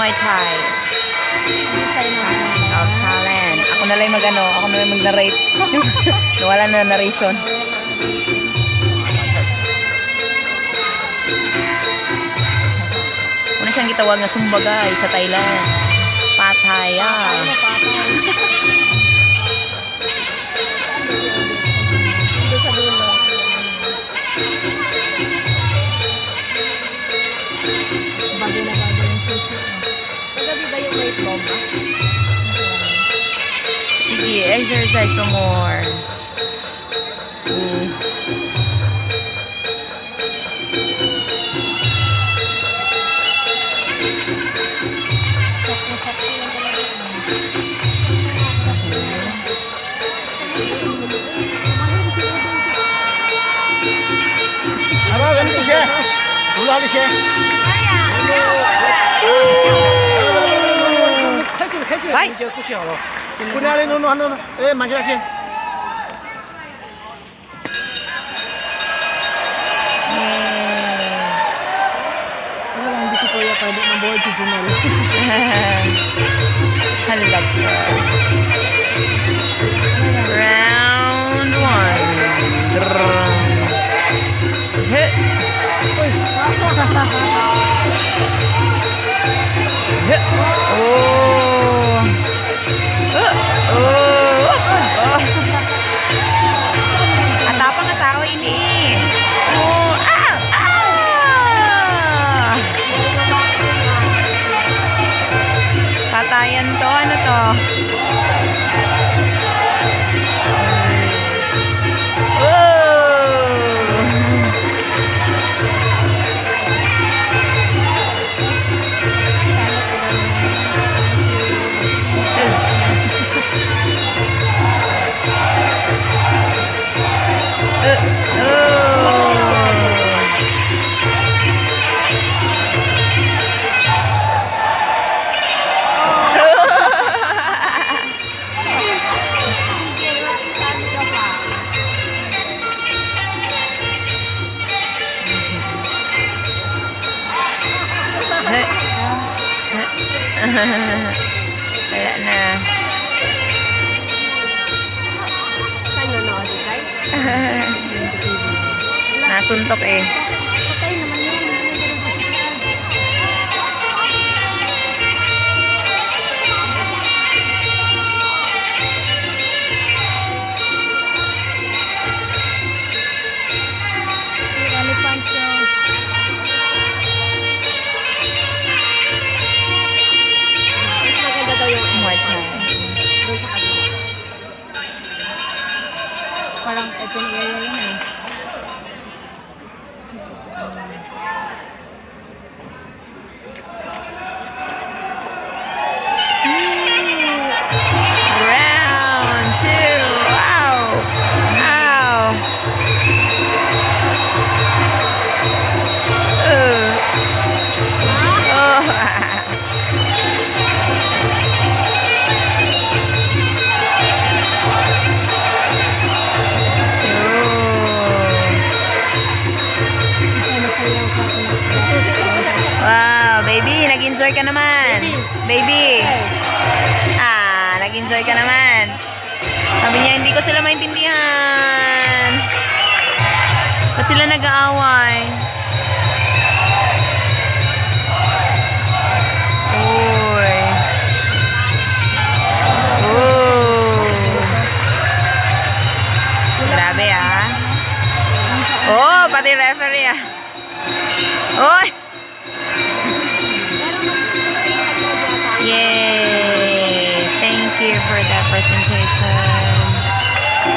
Muay Thai. Casting of talent. Ako na lang mag-ano, ako na lang mag-narrate. Wala na narration. Una siyang gitawag nga Sumbaga sa Thailand. Pattaya. Dito sa dulo. Bago na bago yung sushi. Kagabi ba yung weight bomba? Sige, exercise for more. Apa ganito siya? Ulali siya. Ay! Kunali no ano manja siya. Wala lang hindi ko kaya pwede mabuhay si Junel. Halak. Round 1. Hit. Hit. Oh. Oh. Atapang nga tao ini. Oh. Ah! Ah! Patayan to. Ano to? Kaya na. Saan nanood ikay? Nasuntok eh. Patay naman yan. Elephant show. Mas maganda daw yung Muay Thai. doon sa kanila. Parang open area yun eh. Round 2. Wow. Wow. Oh. Wow, baby, nag-enjoy ka naman. Baby. Ah, nag-enjoy ka naman. Sabi niya, hindi ko sila maintindihan. Ba't sila nag-aaway? Uy. Oh. Grabe ah. Oh, pati referee ah. Oy.